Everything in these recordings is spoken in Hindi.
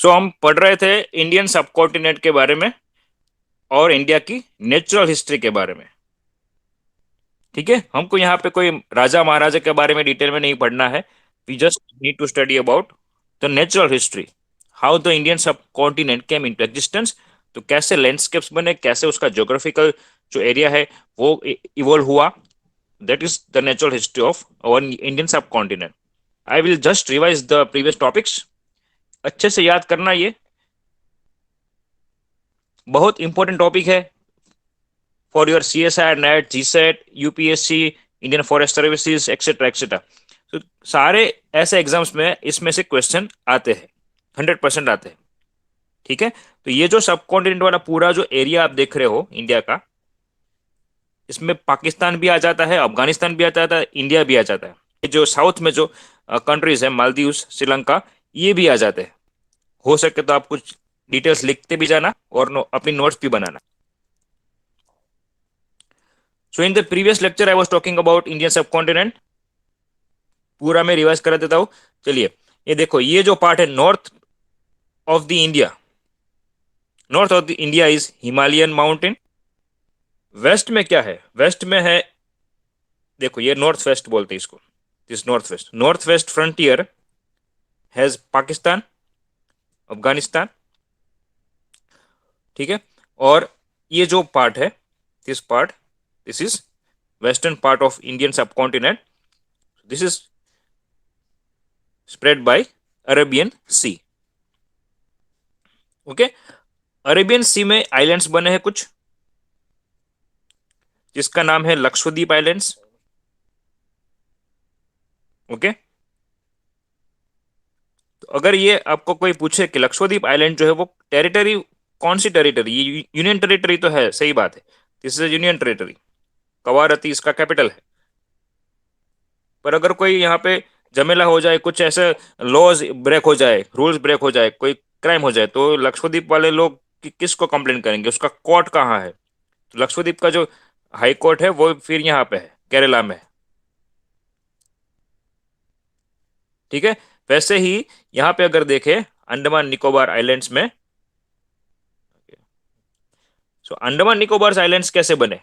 हम पढ़ रहे थे इंडियन सब कॉन्टिनेंट के बारे में और इंडिया की नेचुरल हिस्ट्री के बारे में। ठीक है, हमको यहाँ पे कोई राजा महाराजा के बारे में डिटेल में नहीं पढ़ना है। We just need to study about the natural history, how the Indian subcontinent came into existence. तो कैसे लैंडस्केप्स बने, कैसे उसका ज्योग्राफिकल जो एरिया है वो इवॉल्व हुआ। That is the natural history of our Indian subcontinent. I will just revise the previous topics. अच्छे से याद करना, ये बहुत इंपॉर्टेंट टॉपिक है for your CSI, NET, GSET, UPSC, Indian forest services, etcetera etcetera. तो सारे ऐसे एग्जाम्स में इसमें से क्वेश्चन आते हैं, 100% आते हैं। ठीक है, तो ये जो सब कॉन्टिनेंट वाला पूरा जो एरिया आप देख रहे हो इंडिया का, इसमें पाकिस्तान भी आ जाता है, अफगानिस्तान भी आ जाता है, इंडिया भी आ जाता है। ये जो साउथ में जो कंट्रीज है, मालदीव, श्रीलंका, ये भी आ जाते हैं। हो सके तो आप कुछ डिटेल्स लिखते भी जाना और अपनी नोट्स भी बनाना। So in the previous lecture I was talking about Indian subcontinent. पूरा मैं रिवाइज करा देता हूँ। चलिए, ये देखो, ये जो पार्ट है north of the India, north of the India is Himalayan mountain. West में क्या है? वेस्ट में है, देखो ये नॉर्थ वेस्ट बोलते हैं इसको, this north west frontier has Pakistan, Afghanistan. ठीक है, और ये जो पार्ट है, this part, this is western part of Indian subcontinent. This is spread by Arabian sea. Okay, Arabian sea में आइलैंड्स बने हैं कुछ, जिसका नाम है लक्षद्वीप आइलैंड्स। ओके, तो अगर ये आपको कोई पूछे कि लक्षद्वीप आइलैंड जो है वो टेरिटरी, कौन सी टेरिटरी, ये यूनियन टेरिटरी तो है, सही बात है, this is union territory, Kavaratti इसका कैपिटल है। पर अगर कोई यहाँ पे झमेला हो जाए, कुछ ऐसे लॉज ब्रेक हो जाए, रूल्स ब्रेक हो जाए, कोई क्राइम हो जाए, तो लक्षद्वीप वाले लोग किसको कंप्लेन करेंगे? उसका कोर्ट कहाँ है? तो लक्षद्वीप का जो हाई कोर्ट है वो फिर यहाँ पे है, केरला में है। ठीक है, वैसे ही यहाँ पे अगर देखें अंडमान निकोबार आइलैंड्स में, सो अंडमान निकोबार आइलैंड्स कैसे बने?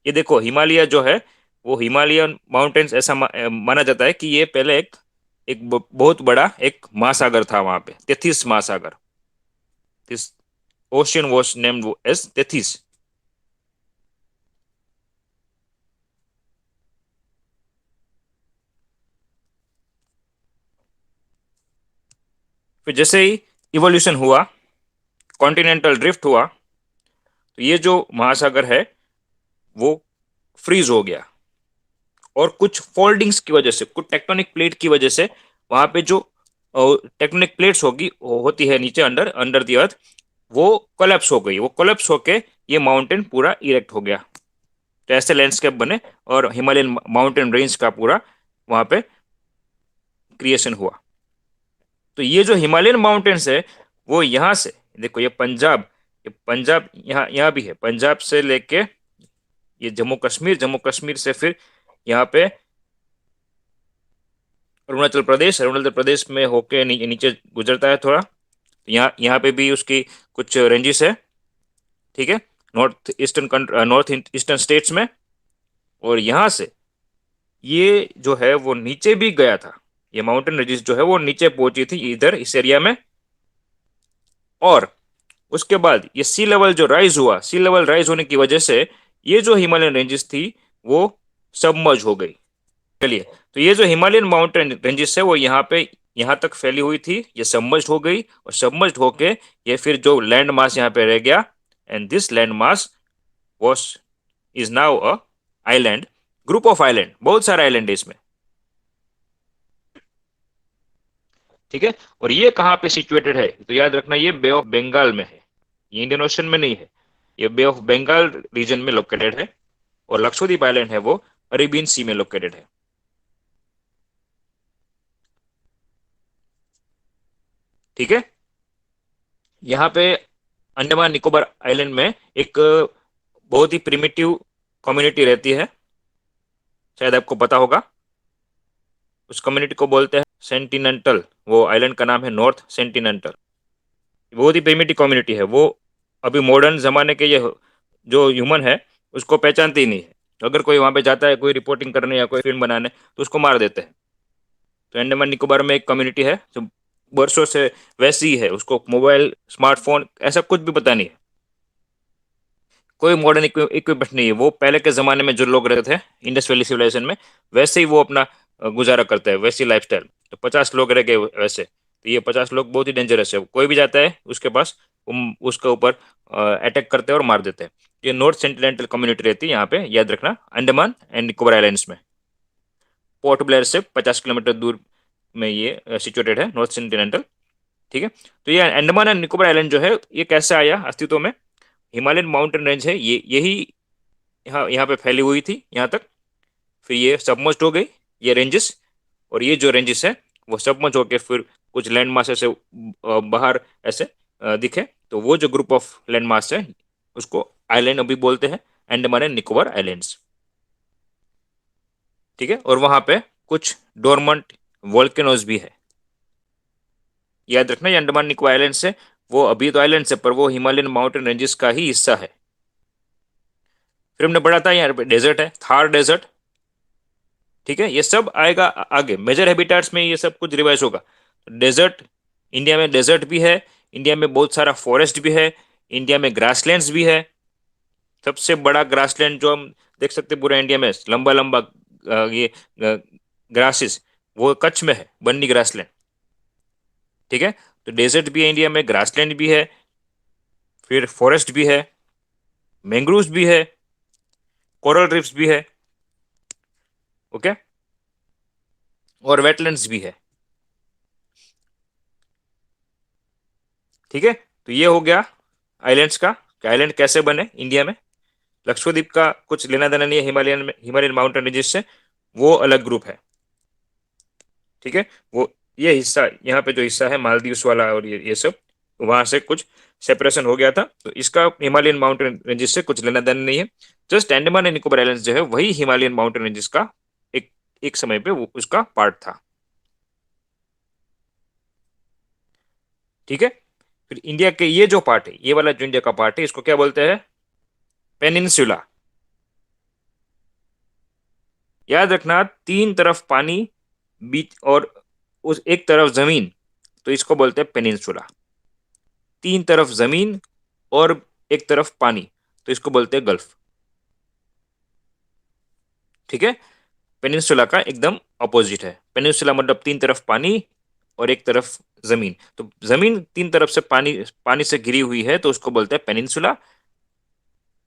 ये देखो, हिमालय जो है वो हिमालयन माउंटेन्स, ऐसा माना जाता है कि ये पहले एक एक बहुत बड़ा एक महासागर था वहां पे, तेथिस महासागर। This ocean was named as Tethys. फिर जैसे ही इवोल्यूशन हुआ, कॉन्टिनेंटल ड्रिफ्ट हुआ, तो ये जो महासागर है वो फ्रीज हो गया, और कुछ फोल्डिंग्स की वजह से, कुछ टेक्टोनिक प्लेट की वजह से, वहां पे जो टेक्टोनिक प्लेट्स होगी होती है नीचे, अंडर अंडर द अर्थ, वो कोलैप्स हो गई। वो कोलैप्स होके ये माउंटेन पूरा इरेक्ट हो गया। तो ऐसे लैंडस्केप बने और हिमालयन माउंटेन रेंज का पूरा वहां पे क्रिएशन हुआ। तो ये जो हिमालयन माउंटेन्स है वो यहाँ से, देखो ये पंजाब यहाँ यहाँ भी है, पंजाब से लेके ये जम्मू कश्मीर, जम्मू कश्मीर से फिर यहाँ पे अरुणाचल प्रदेश, अरुणाचल प्रदेश में होके नीचे गुजरता है थोड़ा। यहाँ यहाँ पे भी उसकी कुछ रेंजेस है। ठीक है, नॉर्थ ईस्टर्न स्टेट्स में। और यहाँ से ये जो है वो नीचे भी गया था, ये माउंटेन रेंजेस जो है वो नीचे पहुंची थी इधर इस एरिया में। और उसके बाद ये सी लेवल जो राइज हुआ, सी लेवल राइज होने की वजह से ये जो हिमालयन रेंजेस थी वो सबमर्ज हो गई। चलिए, तो ये जो हिमालयन माउंटेन रेंजेस है वो यहाँ पे, यहाँ तक फैली हुई थी, ये सबमर्ज्ड हो गई, और सबमर्ज्ड होके ये फिर जो लैंड मास यहाँ पे रह गया, and this land mass was is now a island, group of island, बहुत सारे आइलैंड है इसमें। ठीक है, और ये कहाँ पे सिचुएटेड है? तो याद रखना, ये बे ऑफ बंगाल में है, ये इंडियन ओशन में नहीं है, ये बे ऑफ बंगाल रीजन में लोकेटेड है। और लक्षद्वीप आइलैंड है वो अरेबियन सी में लोकेटेड है। ठीक है, यहाँ पे अंडमान निकोबार आइलैंड में एक बहुत ही प्रिमिटिव कम्युनिटी रहती है, शायद आपको पता होगा। उस कम्युनिटी को बोलते हैं सेंटिनेंटल, वो आइलैंड का नाम है नॉर्थ सेंटिनेंटल। बहुत ही प्रिमिटिव कम्युनिटी है वो। अभी मॉडर्न जमाने के ये जो ह्यूमन है उसको पहचानते ही नहीं है। तो अगर कोई वहां पे जाता है कोई रिपोर्टिंग करने या कोई फिल्म बनाने तो उसको मार देते हैं। तो अंडमान निकोबार में एक कम्युनिटी है जो वर्षों से वैसी ही है, उसको मोबाइल स्मार्टफोन ऐसा कुछ भी पता नहीं है, कोई मॉडर्न इक्विपमेंट नहीं है। वो पहले के जमाने में जो लोग रहते थे इंडस वैली सिविलाइजेशन में, वैसे ही वो अपना गुजारा करते हैं, वैसी लाइफस्टाइल। तो 50 लोग रह गए वैसे, तो ये 50 लोग बहुत ही डेंजरस है। कोई भी जाता है उसके पास, उसके ऊपर अटैक करते हैं और मार देते हैं। ये नॉर्थ सेंटिनेंटल कम्युनिटी रहती है यहाँ पे, याद रखना, अंडमान एंड निकोबार आइलैंड्स में। पोर्ट ब्लेयर से 50 किलोमीटर दूर में ये सिचुएटेड है, नॉर्थ सेंटिनेंटल। ठीक है। तो ये अंडमान एंड निकोबार आइलैंड जो है ये कैसे आया अस्तित्व में? हिमालयन माउंटेन रेंज है ये, यही यहाँ यहाँ पे फैली हुई थी यहाँ तक। फिर ये सबमर्ज्ड हो गई ये रेंजेस, और ये जो रेंजेस है वो सबमर्ज होके फिर कुछ लैंड मास ऐसे बाहर ऐसे दिखे। तो वो जो ग्रुप ऑफ लैंड मास है उसको आइलैंड अभी बोलते हैं, अंडमान एंड निकोबार आइलैंड्स। ठीक है। और वहां पे कुछ डोरमंट वोल्केनोज भी है। याद रखना ये अंडमान निकोबार आइलैंड्स है, वो अभी तो आइलैंड्स है पर वो हिमालयन माउंटेन रेंजेस का ही हिस्सा है। फिर हमने पढ़ा था यहाँ पे डेजर्ट है, थार डेजर्ट। ठीक है। ये सब आएगा आगे, मेजर हैबिटाट्स में ये सब कुछ रिवाइज होगा। डेजर्ट, इंडिया में डेजर्ट भी है, इंडिया में बहुत सारा फॉरेस्ट भी है, इंडिया में ग्रासलैंड्स भी है। सबसे बड़ा ग्रासलैंड जो हम देख सकते हैं पूरे इंडिया में, लंबा लंबा ये ग्रासेस, वो कच्छ में है, बन्नी ग्रासलैंड। ठीक है। तो डेजर्ट भी है इंडिया में, ग्रासलैंड भी है, फिर फॉरेस्ट भी है, मैंग्रोव्स भी है, कोरल रीफ्स भी है। ओके। और वेटलैंड्स भी है। ठीक है। तो ये हो गया आइलैंड्स का, कि आइलैंड कैसे बने इंडिया में। लक्षद्वीप का कुछ लेना देना नहीं है हिमालयन में, हिमालयन माउंटेन रेंजेस से, वो अलग ग्रुप है। ठीक है। वो ये हिस्सा यहाँ पे जो हिस्सा है मालदीव्स वाला और ये सब, वहां से कुछ सेपरेशन हो गया था, तो इसका हिमालयन माउंटेन रेंजेस से कुछ लेना देना नहीं है। Just Andaman and Nicobar islands जो है वही हिमालयन माउंटेन रेंजेस का एक एक समय पे वो उसका पार्ट था। ठीक है। फिर इंडिया के ये जो पार्ट है, ये वाला जो इंडिया का पार्ट है, इसको क्या बोलते हैं? पेनिनसुला। याद रखना, तीन तरफ पानी, बीच और उस एक तरफ जमीन, तो इसको बोलते हैं पेनिनसुला। तीन तरफ जमीन और एक तरफ पानी, तो इसको बोलते हैं गल्फ। ठीक है। पेनिनसुला का एकदम अपोजिट है। पेनिनसुला मतलब तीन तरफ पानी और एक तरफ जमीन। तो जमीन तीन तरफ से पानी पानी से घिरी हुई है तो उसको बोलते हैं पेनिनसुला।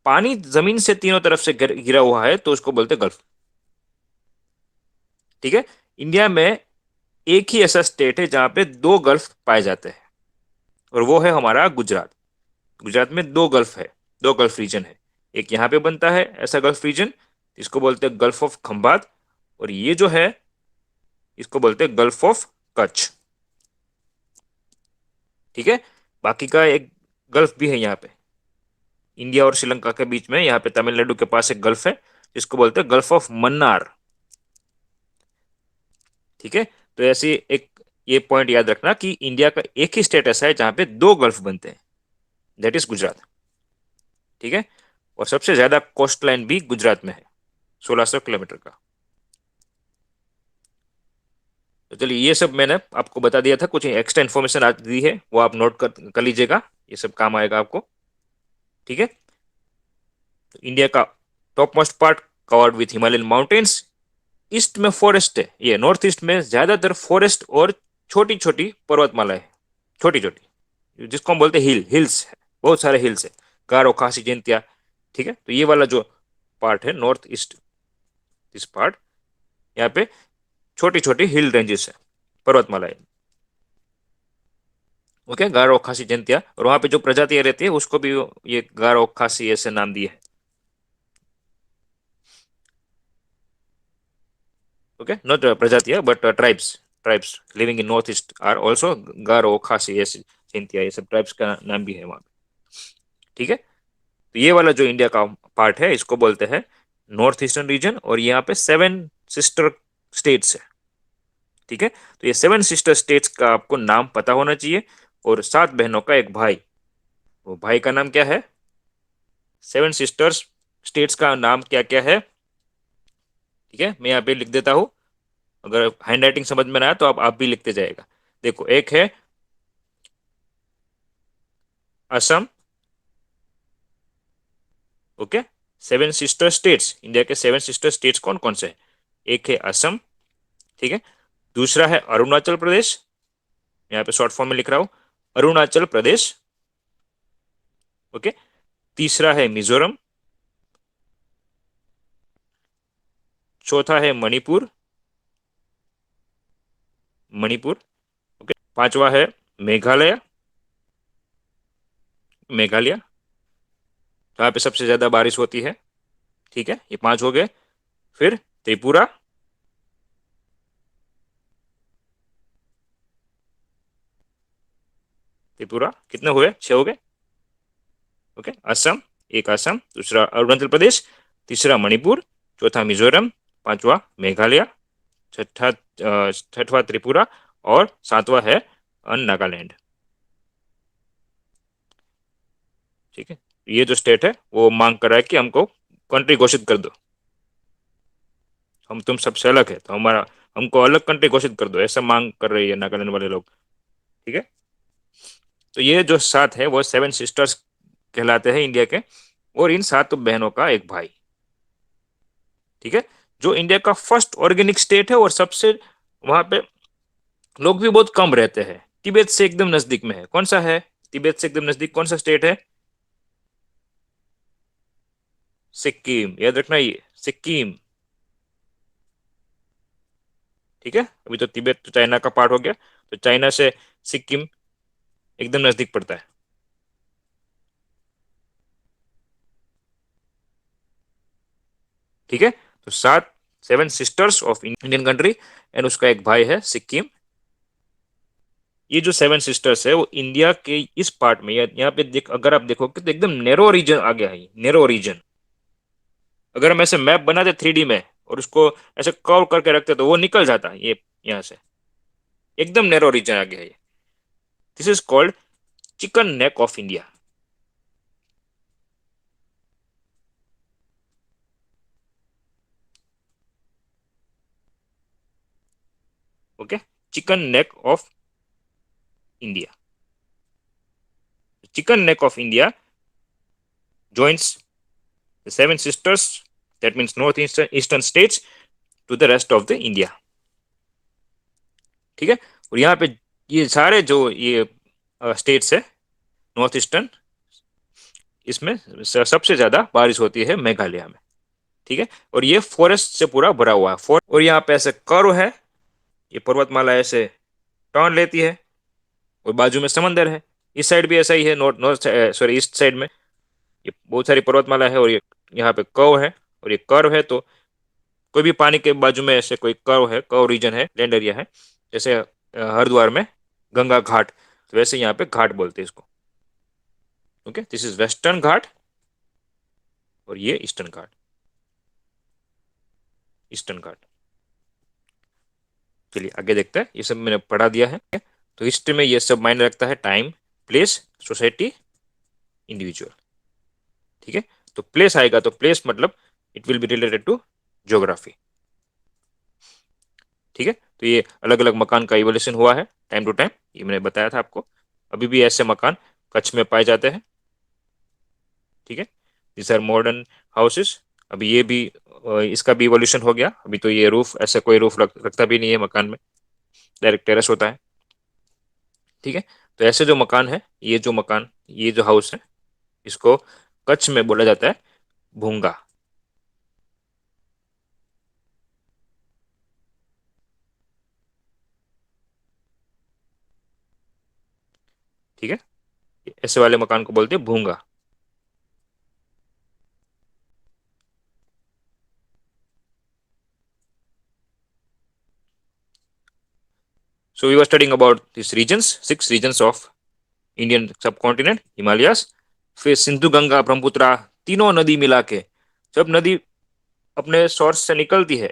पानी जमीन से तीनों तरफ से घिरा हुआ है तो उसको बोलते हैं गल्फ। ठीक है। इंडिया में एक ही ऐसा स्टेट है जहां पे दो गल्फ पाए जाते हैं, और वो है हमारा गुजरात। गुजरात में दो गल्फ है, दो गल्फ रीजन है। एक यहाँ पे बनता है ऐसा गल्फ रीजन, इसको बोलते हैं गल्फ ऑफ खंबात, और ये जो है इसको बोलते हैं गल्फ ऑफ कच्छ। ठीक है। बाकी का एक गल्फ भी है यहाँ पे, इंडिया और श्रीलंका के बीच में, यहाँ पे तमिलनाडु के पास एक गल्फ है जिसको बोलते हैं गल्फ ऑफ मन्नार। ठीक है। तो ऐसे एक ये पॉइंट याद रखना कि इंडिया का एक ही स्टेट ऐसा है जहां पे दो गल्फ बनते हैं, दैट इज गुजरात। ठीक है। और सबसे ज्यादा कोस्ट लाइन भी गुजरात में है, 1600 किलोमीटर का। तो चलिए, ये सब मैंने आपको बता दिया था, कुछ एक्स्ट्रा इन्फॉर्मेशन आज दी है वो आप नोट कर लीजिएगा, ये सब काम आएगा आपको। ठीक है। तो इंडिया का top most part covered with Himalayan mountains, east में फॉरेस्ट है, ये नॉर्थ ईस्ट में ज्यादातर फॉरेस्ट और छोटी छोटी पर्वतमाला है, छोटी छोटी, जिसको हम बोलते हैं हिल्स है, बहुत सारे हिल्स है, गारो खासी जैंतिया। ठीक है। तो ये वाला जो पार्ट है नॉर्थ ईस्ट, दिस पार्ट, यहाँ पे छोटी छोटी हिल रेंजेस है, पर्वतमाला है। ओके। गारो खासी जैंतिया, और वहां पे जो प्रजातियां रहती है उसको भी ये गारो खासी ऐसे नाम दिए है। ओके, नॉट प्रजातियां but tribes living in north east are also Garo Khasi ऐसे जैंतिया, ये सब ट्राइब्स का नाम भी है वहाँ पे। ठीक है। तो ये वाला जो इंडिया का पार्ट है इसको बोलते हैं नॉर्थ ईस्टर्न रीजन, और यहाँ पे 7 सिस्टर स्टेट्स है। ठीक है। तो ये 7 सिस्टर स्टेट्स का आपको नाम पता होना चाहिए, और 7 बहनों का एक भाई। वो भाई का नाम क्या है? 7 सिस्टर्स स्टेट्स का नाम क्या क्या है? ठीक है, मैं यहाँ पे लिख देता हूँ। अगर हैंड राइटिंग समझ में ना आया तो आप भी लिखते जाएगा। देखो, एक है Assam. Okay, 7 sister states, India के 7 सिस्टर स्टेट्स कौन कौन से हैं? एक है असम। ठीक है, दूसरा है अरुणाचल प्रदेश। यहाँ पे शॉर्ट फॉर्म में लिख रहा हूँ, अरुणाचल प्रदेश। ओके, तीसरा है मिजोरम। चौथा है मणिपुर। मणिपुर। ओके, पांचवा है मेघालय। मेघालय, जहाँ पे सबसे ज्यादा बारिश होती है। ठीक है, ये 5 हो गए। फिर त्रिपुरा। त्रिपुरा कितने हुए? 6 हो गए। ओके, असम, एक असम, दूसरा अरुणाचल प्रदेश, तीसरा मणिपुर, चौथा मिजोरम, पांचवा मेघालय, छठा छठवा त्रिपुरा, और सातवां है नागालैंड। ठीक है, ये जो स्टेट है वो मांग कर रहा है कि हमको कंट्री घोषित कर दो। हम तुम सबसे अलग है तो हमारा हमको अलग कंट्री घोषित कर दो, ऐसा मांग कर रही है नागालैंड वाले लोग। ठीक है, तो ये जो 7 है वो 7 सिस्टर्स कहलाते हैं इंडिया के, और इन 7 बहनों का एक भाई। ठीक है, जो इंडिया का फर्स्ट ऑर्गेनिक स्टेट है, और सबसे वहां पे लोग भी बहुत कम रहते हैं। तिब्बत से एकदम नजदीक में है, कौन सा है? तिब्बत से एकदम नजदीक कौन सा स्टेट है? सिक्किम, याद रखना ये सिक्किम। ठीक है, अभी तो तिब्बत तो चाइना का पार्ट हो गया, तो चाइना से सिक्किम एकदम नजदीक पड़ता है। ठीक है, तो 7 sisters of Indian country, and उसका एक भाई है सिक्किम। ये जो 7 सिस्टर्स है वो इंडिया के इस पार्ट में, यहाँ पे देख, अगर आप देखोगे तो एकदम नेरो रीजन आ गया है, नेरो रीजन। अगर हम ऐसे मैप बनाते 3D में और उसको ऐसे कर्व करके रखते तो वो निकल जाता है ये, यहाँ से एकदम नेरो रीजन आ गया है। This is called chicken neck of India. Okay, chicken neck of India. Chicken neck of India joins the 7 sisters, that means north eastern states, to the rest of the India। ठीक है, और यहाँ पे ये सारे जो ये स्टेट्स है नॉर्थ ईस्टर्न, इसमें सबसे ज्यादा बारिश होती है मेघालय में। ठीक है, और ये फॉरेस्ट से पूरा भरा हुआ है, और यहाँ पे ऐसे कर्व है, ये पर्वतमाला ऐसे टर्न लेती है, और बाजू में समंदर है। इस साइड भी ऐसा ही है, north north sorry east side में ये बहुत सारी पर्वतमाला है, और ये यहाँ पे कर्व है, और ये कर्व है तो कोई भी पानी के बाजू में ऐसे कोई कर्व है, कर्व रीजन है, लैंड एरिया है, जैसे हरिद्वार में गंगा घाट, तो वैसे यहाँ पे घाट बोलते हैं इसको। ओके, दिस इज वेस्टर्न घाट, और ये ईस्टर्न घाट। ईस्टर्न घाट। चलिए आगे देखते हैं, ये सब मैंने पढ़ा दिया है। तो हिस्ट्री में ये सब मायने रखता है, टाइम, प्लेस, सोसाइटी, इंडिविजुअल। ठीक है, तो प्लेस आएगा तो प्लेस मतलब it will be related to geography. ठीक है, तो ये अलग अलग मकान का इवोल्यूशन हुआ है टाइम टू टाइम, ये मैंने बताया था आपको। अभी भी ऐसे मकान कच्छ में पाए जाते हैं। ठीक है, दिस आर मॉडर्न हाउसेस। अभी ये भी इसका भी इवोल्यूशन हो गया। अभी तो ये रूफ, ऐसा कोई रूफ रखता भी नहीं है मकान में, डायरेक्ट टेरेस होता है। ठीक है, तो ऐसे जो मकान है, ये जो मकान, ये जो हाउस है, इसको कच्छ में बोला जाता है भूंगा। ठीक है, ऐसे वाले मकान को बोलते हैं भूंगा। So we were studying about these regions, 6 regions of Indian सब कॉन्टिनेंट, हिमालयस। फिर सिंधु गंगा ब्रह्मपुत्रा, तीनों नदी मिला के, जब नदी अपने सोर्स से निकलती है,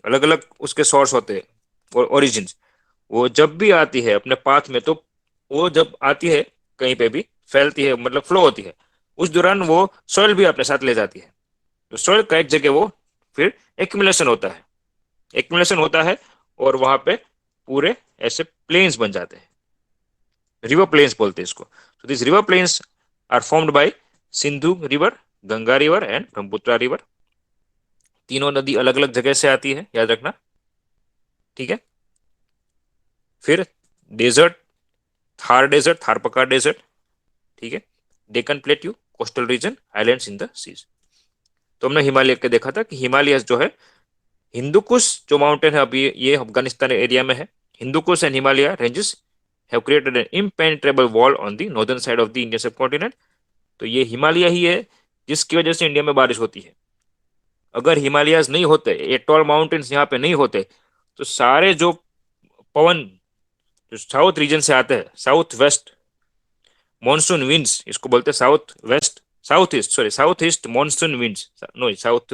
अलग अलग उसके सोर्स होते हैं और ओरिजिन, वो जब भी आती है अपने पाथ में तो वो जब आती है कहीं पे भी फैलती है, मतलब फ्लो होती है, उस दौरान वो सॉइल भी अपने साथ ले जाती है। तो सॉइल का एक जगह वो फिर एक्यूमुलेशन होता है, एक्यूमुलेशन होता है, और वहां पे पूरे ऐसे प्लेन्स बन जाते हैं, रिवर प्लेन्स बोलते हैं इसको। तो this river plains are formed by Sindhu river, Ganga river and Brahmaputra river. तीनों नदी अलग अलग जगह से आती है, याद रखना, ठीक है। फिर डेजर्ट, थार डेजर्ट, थारपका डेजर्ट, ठीक है, Deccan plateau, coastal region, islands in the seas. तो हमने हिमालय के देखा था कि हिमालय जो है, हिंदू कुश जो माउंटेन है अभी ये अफगानिस्तान एरिया में है। Hindu Kush and Himalaya ranges have created an impenetrable wall on the northern side of the Indian subcontinent. तो ये हिमालय ही है जिसकी वजह से इंडिया में बारिश होती है। अगर हिमालयाज नहीं होते, ये टॉल माउंटेन्स यहाँ पे नहीं होते, तो सारे जो पवन जो साउथ रीजन से आते हैं, साउथ वेस्ट मॉनसून विंड्स इसको बोलते हैं, south west, south east, sorry south east monsoon winds, no south,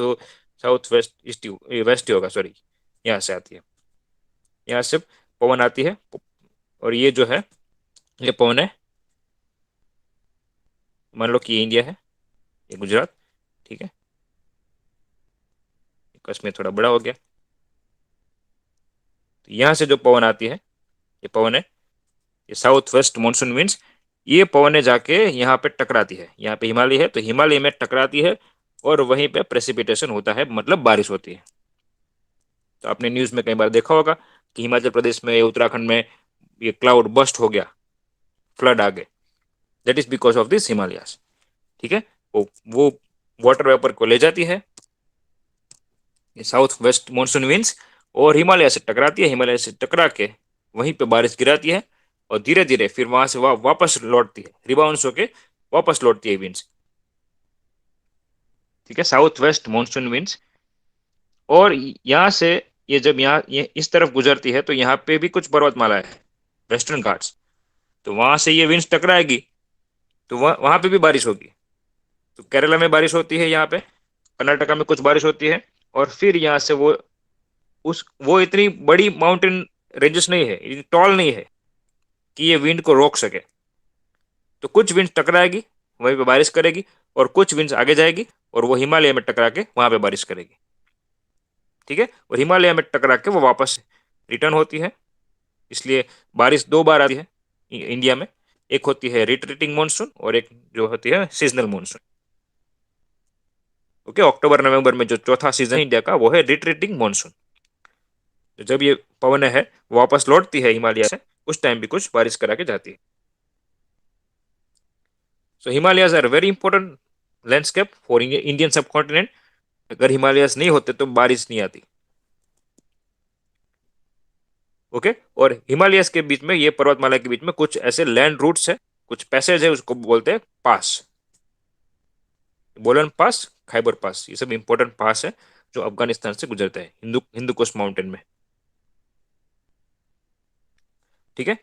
south west east, west ही होगा, सॉरी, यहाँ से आती है, यहाँ से पवन आती है। और ये जो है, ये पवन है, मान लो कि ये इंडिया है, ये गुजरात, ठीक है, कश्मीर थोड़ा बड़ा हो गया। तो यहाँ से जो पवन आती है, ये पवन है, ये साउथ वेस्ट मॉनसून विंड्स, ये पवनें जाके यहाँ पे टकराती है, यहाँ पे हिमालय है तो हिमालय में टकराती है, और वहीं पे प्रेसिपिटेशन होता है, मतलब बारिश होती है। तो आपने न्यूज में कई बार देखा होगा कि हिमाचल प्रदेश में, उत्तराखंड में ये क्लाउड बस्ट हो गया, फ्लड आ गए, that is because of this Himalayas, ठीक है। वो वाटर वेपर को ले जाती है, ये साउथ वेस्ट मॉनसून विंड्स, और हिमालय से टकराती है, हिमालय से टकरा के वहीं पे बारिश गिराती है, और धीरे धीरे फिर वहां से वापस लौटती है, रिबाउंस होके वापस लौटती है विंड्स, ठीक है, साउथ वेस्ट मॉनसून विंड्स। और यहाँ से ये जब यहाँ ये इस तरफ गुजरती है तो यहाँ पे भी कुछ पर्वतमाला है, वेस्टर्न घाट्स, तो वहां से ये विंड्स टकराएगी, तो वहां पे भी बारिश होगी। तो केरला में बारिश होती है, यहाँ पे कर्नाटका में कुछ बारिश होती है, और फिर यहाँ से वो इतनी बड़ी माउंटेन रेंजेस नहीं है, इतनी टॉल नहीं है कि ये विंड को रोक सके। तो कुछ विंड टकराएगी, वहीं पे बारिश करेगी, और कुछ विंड्स आगे जाएगी और वो हिमालय में टकरा के वहां पे बारिश करेगी, ठीक है। और हिमालय में टकरा के वो वापस रिटर्न होती है। इसलिए बारिश दो बार आती है इंडिया में, एक होती है रिट्रीटिंग मानसून और एक जो होती है सीजनल मानसून। ओके, अक्टूबर नवंबर में जो चौथा सीजन इंडिया का वो है रिट्रीटिंग मानसून। तो जब ये पवन है वापस लौटती है हिमालय से, उस टाइम भी कुछ बारिश करा के जाती है। So Himalayas are very important landscape for Indian subcontinent. अगर हिमालयाज नहीं होते तो बारिश नहीं आती। ओके, और हिमालयस के बीच में, ये पर्वतमाला के बीच में कुछ ऐसे लैंड रूट्स है, कुछ पैसेज है, उसको बोलते हैं पास, बोलन पास, खैबर पास, ये सब इंपॉर्टेंट पास है जो अफगानिस्तान से गुजरता है हिंदू हिंदू कोस्ट माउंटेन में, ठीक है।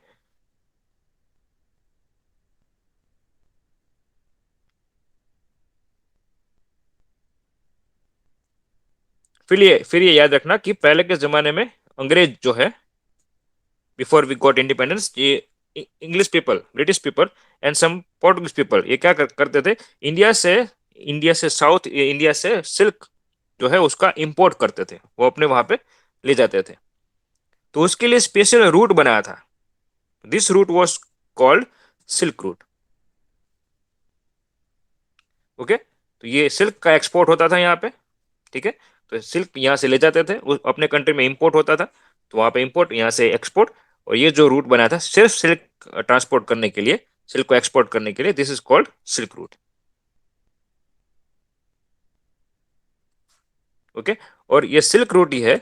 फिर ये याद रखना कि पहले के जमाने में अंग्रेज जो है, बिफोर वी गॉट इंडिपेंडेंस, ये English people, British people and some Portuguese people, ये क्या करते थे, इंडिया से साउथ इंडिया से सिल्क जो है उसका इंपोर्ट करते थे, वो अपने वहां पे ले जाते थे। तो उसके लिए स्पेशल रूट बनाया था, this route was called silk route. Okay, तो ये सिल्क का एक्सपोर्ट होता था यहाँ पे, ठीक है। तो सिल्क यहाँ से ले जाते थे, अपने कंट्री में इंपोर्ट होता था, तो वहां पे इंपोर्ट, यहाँ से एक्सपोर्ट। और ये जो रूट बनाया था सिर्फ सिल्क ट्रांसपोर्ट करने के लिए, सिल्क को एक्सपोर्ट करने के लिए, this is called silk route. Okay, और ये सिल्क रूट ही है,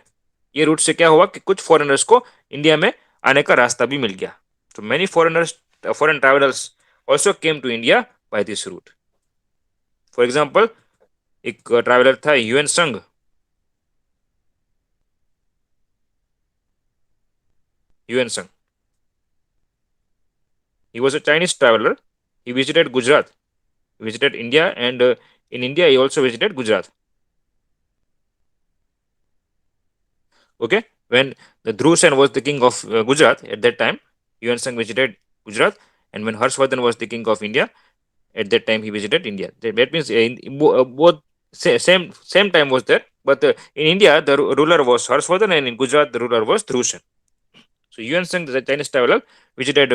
ये रूट से क्या हुआ कि कुछ फॉरेनर्स को इंडिया में आने का रास्ता भी मिल गया। तो many foreigners, foreign travellers also came to India by this route. For example, एक ट्रैवलर था Hiuen Tsang, Hiuen Tsang, he was a Chinese traveler. He visited Gujarat, he visited India, and in India he also visited Gujarat. Okay, when the Dhruv Sen was the king of Gujarat at that time, Yuan Sang visited Gujarat, and when Harshvardhan was the king of India, at that time he visited India. That means both same time was there, but in India the ruler was Harshvardhan, and in Gujarat the ruler was Drushan. So Yuan Sang, the Chinese traveler, visited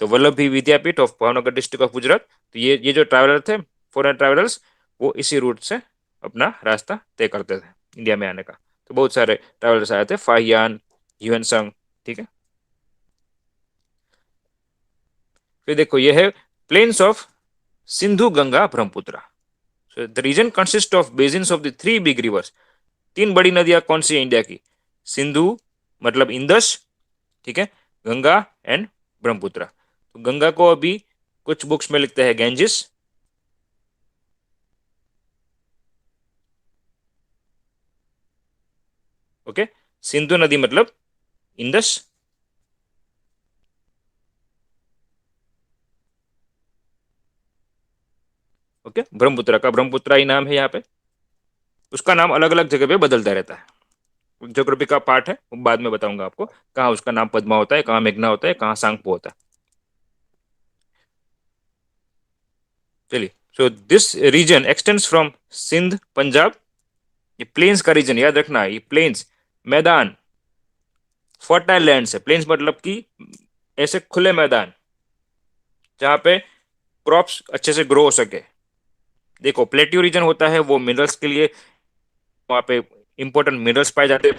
the Vallabhi Vidyapit of Bhavnagar district of Gujarat. तो ये जो ट्रैवलर थे, फॉरेन ट्रैवलर्स, वो इसी रूट से अपना रास्ता तय करते थे इंडिया में आने का. तो बहुत सारे ट्रैवलर्स आए थे, फाहियान, ह्यून संग. ठीक है. फिर देखो ये है plains of Sindhu Ganga Brahmaputra. So the region consist of basins of the three big rivers. तीन बड़ी नदियां कौन सी है इंडिया की? सिंधु मतलब इंदस, ठीक है, गंगा एंड ब्रह्मपुत्र. तो गंगा को अभी कुछ बुक्स में लिखते हैं गैंजिस. ओके. सिंधु नदी मतलब इंदस. ओके. ब्रह्मपुत्र का ब्रह्मपुत्र ही नाम है यहाँ पे. उसका नाम अलग अलग जगह पे बदलता रहता है. ज्योग्राफी का पार्ट है, वो बाद में बताऊंगा आपको कहाँ उसका नाम पद्मा होता है, कहाँ मेघना होता है, कहाँ सांगपो होता है. चलिए. So this region extends from Sindh Punjab. ये प्लेन्स का रीजन याद रखना, ये प्लेन्स मैदान, फर्टाइल लैंड है. प्लेन्स मतलब कि ऐसे खुले मैदान जहाँ पे क्रॉप्स अच्छे से ग्रो हो सके. देखो प्लेट्यू रीजन होता है वो मिनरल्स के लिए, वहाँ पे इंपॉर्टेंट मिनरल्स पाए जाते हैं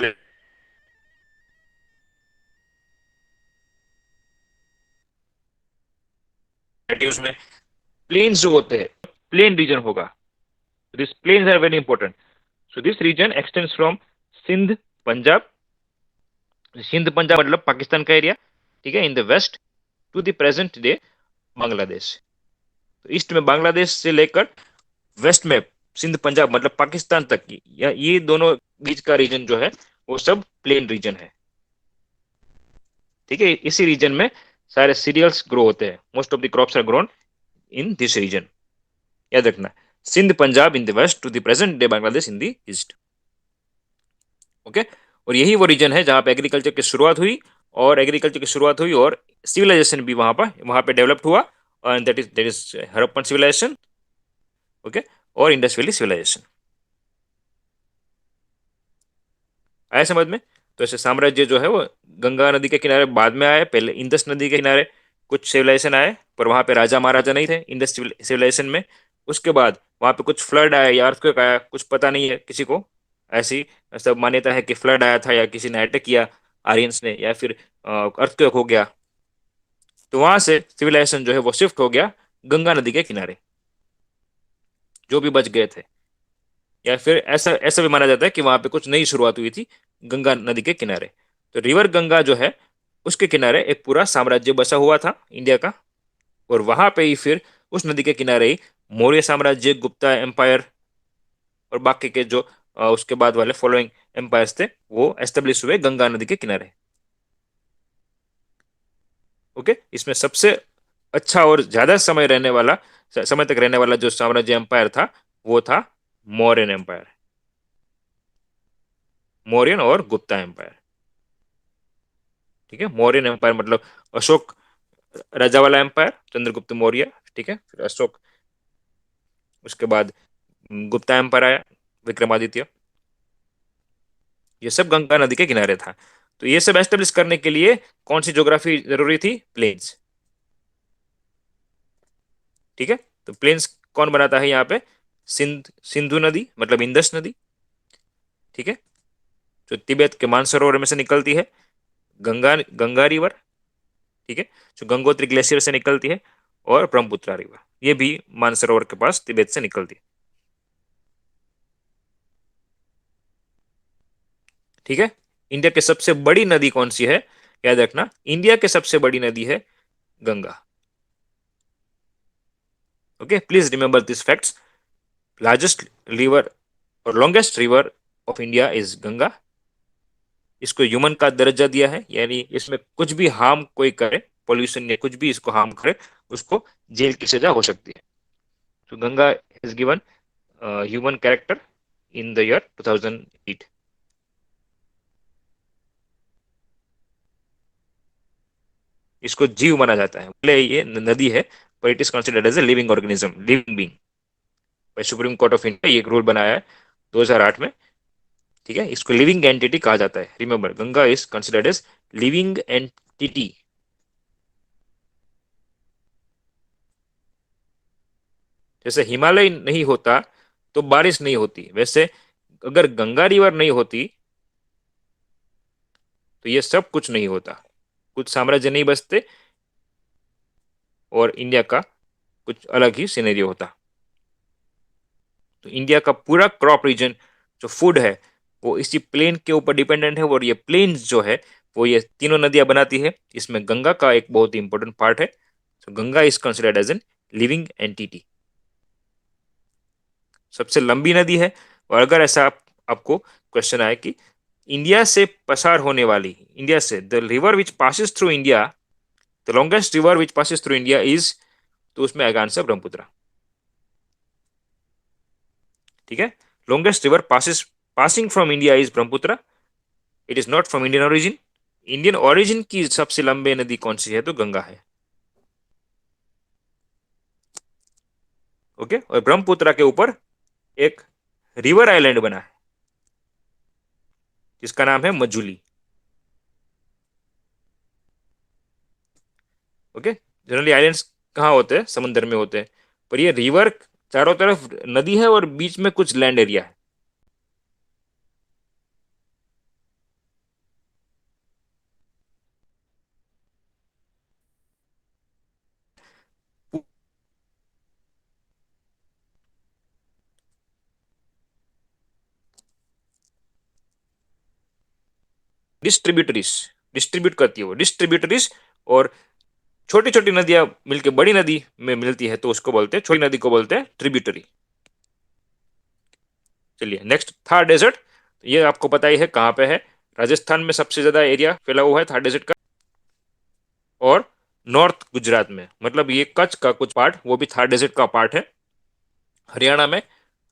प्लेट्यूज में. प्लेन्स जो होते हैं, प्लेन रीजन होगा. This plains are very important. So this region extends from Sindh Punjab. Sindh Punjab मतलब पाकिस्तान का एरिया, ठीक है, in the west to the present day Bangladesh. तो ईस्ट में बांग्लादेश से लेकर वेस्ट में सिंध पंजाब मतलब पाकिस्तान तक की, ये दोनों बीच का रीजन जो है वो सब प्लेन रीजन है. ठीक है. इसी रीजन में सारे सीरियल्स ग्रो होते हैं. Most of the crops are grown in this region. याद रखना, Sindh Punjab in the west to the present day Bangladesh in the east. Okay. और यही वो रीजन है जहां पे एग्रीकल्चर की शुरुआत हुई, और सिविलाइजेशन भी वहां पे डेवलप्ड हुआ. और that is Harappan civilisation. Okay. और इंडस वैली सिविलाइजेशन. आया समझ में? तो ऐसे साम्राज्य जो है वो गंगा नदी के किनारे बाद में आए. पहले इंदस नदी के किनारे कुछ सिविलाइजेशन आए, पर वहां पे राजा महाराजा नहीं थे इंडस सिविलाइजेशन में. उसके बाद वहां पे कुछ फ्लड आया या अर्थक्वेक आया, कुछ पता नहीं है किसी को. ऐसी सब मान्यता है कि फ्लड आया था या किसी ने अटैक किया आर्यंस ने, या फिर अर्थक्वेक हो गया. तो वहां से सिविलाइजेशन जो है वो शिफ्ट हो गया गंगा नदी के किनारे, जो भी बच गए थे. या फिर ऐसा ऐसा भी माना जाता है कि वहां पे कुछ नई शुरुआत हुई थी गंगा नदी के किनारे. तो रिवर गंगा जो है उसके किनारे एक पूरा साम्राज्य बसा हुआ था इंडिया का. और वहां पे ही फिर उस नदी के किनारे ही मौर्य साम्राज्य, गुप्ता एम्पायर और बाकी के जो उसके बाद वाले फॉलोइंग एम्पायर्स थे वो एस्टेब्लिश हुए गंगा नदी के किनारे. ओके. इसमें सबसे अच्छा और ज्यादा समय तक रहने वाला जो साम्राज्य एम्पायर था वो था मौर्यन एम्पायर, मौर्यन और गुप्ता एम्पायर. ठीक है. मौर्यन एम्पायर मतलब अशोक राजा वाला एम्पायर, चंद्रगुप्त मौर्य. ठीक है. फिर अशोक, उसके बाद गुप्ता एम्पायर आया, विक्रमादित्य. ये सब गंगा नदी के किनारे था. तो ये सब एस्टेब्लिश करने के लिए कौन सी ज्योग्राफी जरूरी थी? प्लेन्स. ठीक है. तो प्लेन्स कौन बनाता है यहाँ पे? सिंधु नदी मतलब इंदस नदी. ठीक है. जो तिब्बत के मानसरोवर में से निकलती है. गंगा गंगा रिवर. ठीक है. जो गंगोत्री ग्लेशियर से निकलती है. और ब्रह्मपुत्र रिवर, ये भी मानसरोवर के पास तिब्बत से निकलती है. ठीक है. इंडिया की सबसे बड़ी नदी कौन सी है? याद रखना, इंडिया की सबसे बड़ी नदी है Ganga. Okay. Please remember this facts. Largest river और longest river of India is Ganga. इसको ह्यूमन का दर्जा दिया है, यानी इसमें कुछ भी हार्म कोई करे, पोल्यूशन या कुछ भी इसको हार्म करे, उसको जेल की सजा हो सकती है. तो Ganga is given human character in the year 2008. इसको जीव माना जाता है, भले ये नदी है, पर it is considered as a living organism, living being. Supreme court of India ये एक रूल बनाया है 2008 में। ठीक है, इसको लिविंग एंटिटी कहा जाता है। Remember, Ganga is considered as living entity. जैसे हिमालय नहीं होता तो बारिश नहीं होती, वैसे अगर गंगा रिवर नहीं होती तो ये सब कुछ नहीं होता, कुछ साम्राज्य नहीं बसते, और इंडिया का कुछ अलग ही सिनेरियो होता। तो इंडिया का पूरा क्रॉप रीजन, जो फूड है, वो इसी प्लेन के ऊपर डिपेंडेंट है, और ये प्लेन्स जो है वो ये तीनों नदियां बनाती है। इसमें गंगा का एक बहुत ही इंपॉर्टेंट पार्ट है। तो Ganga is considered as an living entity, सबसे लंबी नदी है। और अगर ऐसा आपको क्वेश्चन आए कि इंडिया से पसार होने वाली, इंडिया से the river which passes through India, the longest river which passes through India is, तो उसमें आएगा आंसर ब्रह्मपुत्र। ठीक है, longest river passes passing from India is Brahmaputra. It is not from Indian origin. Indian origin की सबसे लंबी नदी कौन सी है, तो गंगा है। ओके, और ब्रह्मपुत्र के ऊपर एक रिवर आइलैंड बना है जिसका नाम है मजुली। ओके, जनरली आइलैंड्स कहाँ होते हैं, समुद्र में होते हैं, पर ये रिवर चारों तरफ नदी है और बीच में कुछ लैंड एरिया है। डिस्ट्रीब्यूटरीज, डिस्ट्रीब्यूट करती है वो, डिस्ट्रीब्यूटरीज। और छोटी छोटी नदियां मिलकर बड़ी नदी में मिलती है तो उसको बोलते हैं, छोटी नदी को बोलते हैं ट्रिब्यूटरी। चलिए नेक्स्ट, थार डेजर्ट। ये आपको पता ही है कहाँ पे है, राजस्थान में सबसे ज्यादा एरिया फैला हुआ है थार डेजर्ट का। और नॉर्थ गुजरात में, मतलब ये कच्छ का कुछ पार्ट वो भी थार डेजर्ट का पार्ट है, हरियाणा में,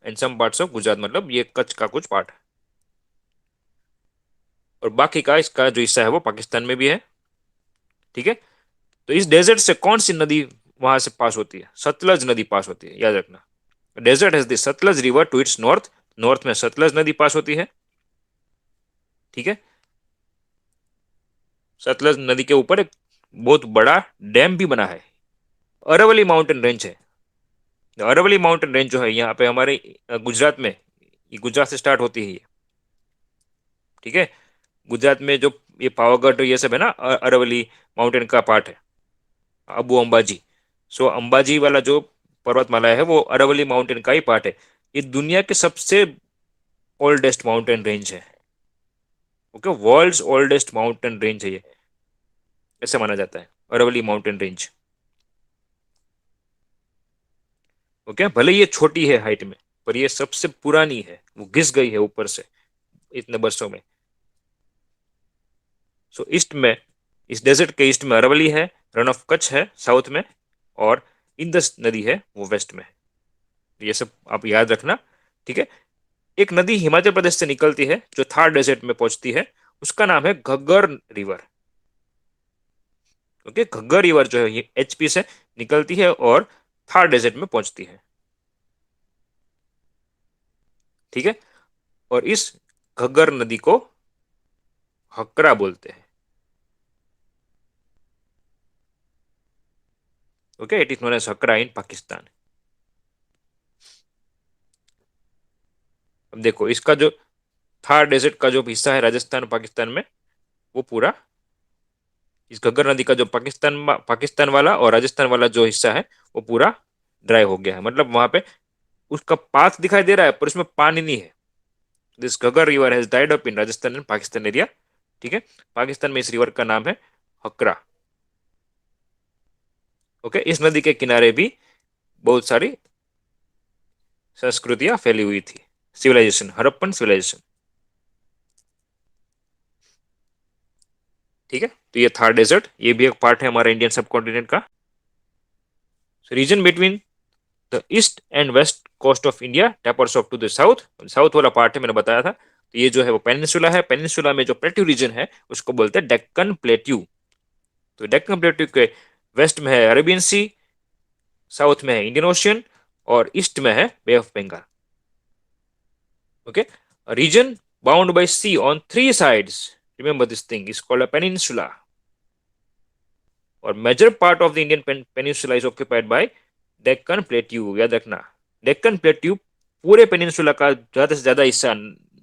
and some parts of Gujarat, मतलब ये कच्छ का कुछ पार्ट है। और बाकी का इसका जो हिस्सा है वो पाकिस्तान में भी है। ठीक है, तो इस डेजर्ट से कौन सी नदी वहां से पास होती है, सतलज नदी पास होती है, याद रखना। Desert has the Sutlej river to its north, north में सतलज नदी पास होती है। ठीक है, सतलज नदी के ऊपर एक बहुत बड़ा डैम भी बना है। अरावली माउंटेन रेंज है। अरावली माउंटेन रेंज जो है यहाँ पे हमारे गुजरात में, ये गुजरात से स्टार्ट होती है ये। ठीक है, गुजरात में जो ये पावागढ़ ये सब है ना, अरावली माउंटेन का पार्ट है, अबू अंबाजी। सो अंबाजी वाला जो पर्वतमाला है वो अरावली माउंटेन का ही पार्ट है। ये दुनिया के सबसे ओल्डेस्ट माउंटेन रेंज है। Okay, world's oldest mountain range है ये, ऐसे माना जाता है, अरावली माउंटेन रेंज। ओके, भले ये छोटी है हाइट में, पर ये सबसे पुरानी है, वो घिस गई है ऊपर से इतने वर्षों में। सो ईस्ट में, इस डेजर्ट के ईस्ट में अरावली है, रन ऑफ कच्छ है साउथ में, और इंदस नदी है वो वेस्ट में है। ये सब आप याद रखना। ठीक है, एक नदी हिमाचल प्रदेश से निकलती है जो थार डेजर्ट में पहुंचती है, उसका नाम है Ghaggar river. Okay, Ghaggar river जो है ये एचपी से निकलती है और थार डेजर्ट में पहुंचती है। ठीक है, और इस घग्गर नदी को हकरा बोलते हैं। Okay, it is known as Hakra in Pakistan. अब देखो, इसका जो थार डेजर्ट का जो हिस्सा है राजस्थान पाकिस्तान में, वो पूरा, इस घग्गर नदी का जो पाकिस्तान वाला और राजस्थान वाला जो हिस्सा है वो पूरा ड्राई हो गया है, मतलब वहां पे उसका पाथ दिखाई दे रहा है पर उसमें पानी नहीं है। This Ghaggar river has dried up in Rajasthan and Pakistan area. ठीक है, पाकिस्तान में इस रिवर का नाम है हकरा। ओके, इस नदी के किनारे भी बहुत सारी संस्कृतियां फैली हुई थी, सिविलाइजेशन, हड़प्पन सिविलाइजेशन। ठीक है, तो ये थार डेजर्ट, ये भी एक पार्ट है हमारे इंडियन सब कॉन्टिनेंट का। Region between the east and west coast of India tapers off to the south, south वाला पार्ट है, मैंने बताया था। तो ये जो है वो पेनिनसुला है, पेनिनसुला में जो प्लेट्यू रीजन है उसको बोलते हैं डेक्कन प्लेट्यू। तो डेक्कन प्लेट्यू के वेस्ट में है अरेबियन सी, साउथ में है इंडियन ओशियन, और ईस्ट में है bay of Bengal. Okay, region bound by sea on three sides, remember this thing, is called a peninsula. और major part of the Indian peninsula is occupied by Deccan plateau. याद रखना, डेक्कन प्लेट्यू पूरे पेनिनसुला का ज्यादा से ज्यादा हिस्सा,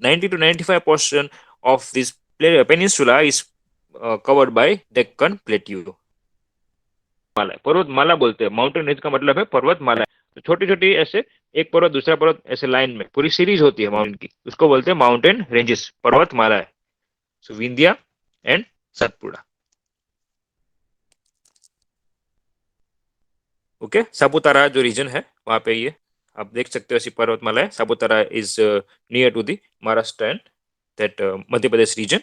90 to 95% of this peninsula is covered by Deccan plateau. माला, पर्वतमाला बोलते हैं, माउंटेन रेंज का मतलब है पर्वतमाला। तो छोटी छोटी ऐसे एक पर्वत दूसरा पर्वत ऐसे लाइन में पूरी सीरीज होती है माउंटेन की, उसको बोलते हैं माउंटेन रेंजेस, पर्वतमाला है। सो विंध्या एंड सतपुड़ा। ओके, सापुतारा जो रीजन है वहां पे ये आप देख सकते हो, ऐसी पर्वतमाला है। Saputara is near to the Maharashtra and that Madhya Pradesh region.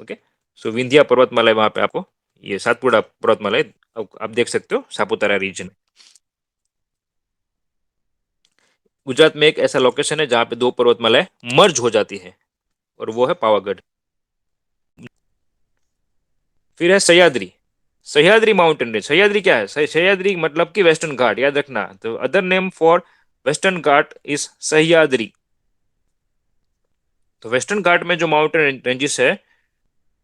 Okay, so Vindhya पर्वतमाला है वहां पे आपको, ये सातपुड़ा पर्वतमाला है, आप देख सकते हो सापुतारा रीजन। गुजरात में एक ऐसा लोकेशन है जहाँ पे दो पर्वतमालाएं मर्ज हो जाती है, और वो है पावागढ़। फिर है सह्याद्री। सह्याद्री माउंटेन रेंज, सह्याद्री क्या है, सह्याद्री मतलब कि वेस्टर्न घाट, याद रखना। तो other name for western Ghat is Sahyadri. तो वेस्टर्न घाट में जो माउंटेन रेंजेस है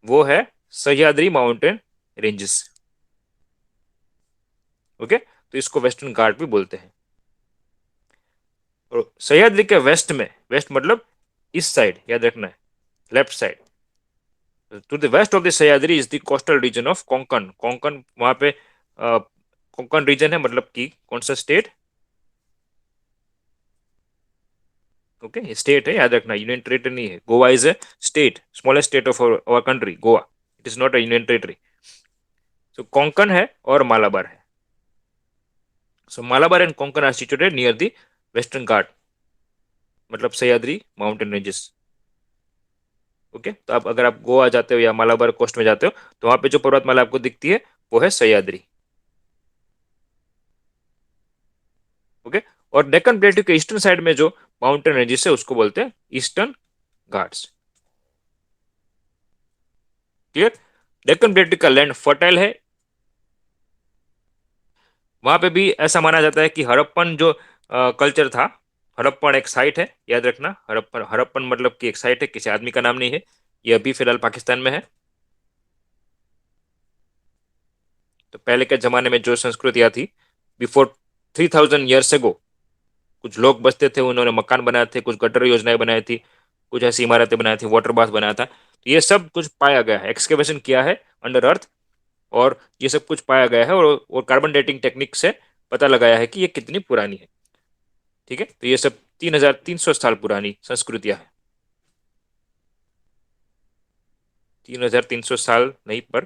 वो है सह्याद्री माउंटेन रेंजेस। ओके, तो इसको वेस्टर्न घाट भी बोलते हैं। और सह्याद्री के वेस्ट में, वेस्ट मतलब इस साइड, याद रखना है, left side, to the west of the Sahyadri is the coastal region of Konkan. Konkan वहां पे कोंकण रीजन है, मतलब कि कौन सा स्टेट, ओके स्टेट है, याद रखना, यूनियन टेरिटरी नहीं है। Goa is a state, smallest state of our country, Goa, it is not a union territory. So Konkan है और मालाबार है। So Malabar and Konkan are situated near the western Ghat, मतलब सह्याद्री माउंटेन रेंजेस। ओके, तो आप अगर आप गोवा जाते हो या मालाबार कोस्ट में जाते हो तो वहां पे जो पर्वतमाला आपको दिखती है वो है सह्याद्री। ओके, और डेक्कन प्लेट्यू के ईस्टर्न साइड में जो माउंटेन रेंजेस है उसको बोलते हैं eastern Ghats. Clear? Deccan plateau का लैंड फर्टाइल है। वहां पे भी ऐसा माना जाता है कि हड़प्पन जो कल्चर था, हड़प्पन एक साइट है, याद रखना, हड़प्पन, हड़प्पन मतलब कि एक साइट है, किसी आदमी का नाम नहीं है। ये अभी फिलहाल पाकिस्तान में है। तो पहले के जमाने में जो संस्कृतियां थी, बिफोर 3000 ईयर्स एगो, कुछ लोग बसते थे, उन्होंने मकान बनाए थे, कुछ गटर योजनाएं बनाई थी, कुछ ऐसी इमारतें बनाई थी, वाटर बाथ बनाया था। तो ये सब कुछ पाया गया है, एक्सकेवेशन किया है अंडर अर्थ, और ये सब कुछ पाया गया है, और कार्बन डेटिंग टेक्निक से पता लगाया है कि ये कितनी पुरानी है। ठीक है, तो ये सब 3300 साल पुरानी संस्कृतियां हैं। 3300 साल नहीं, पर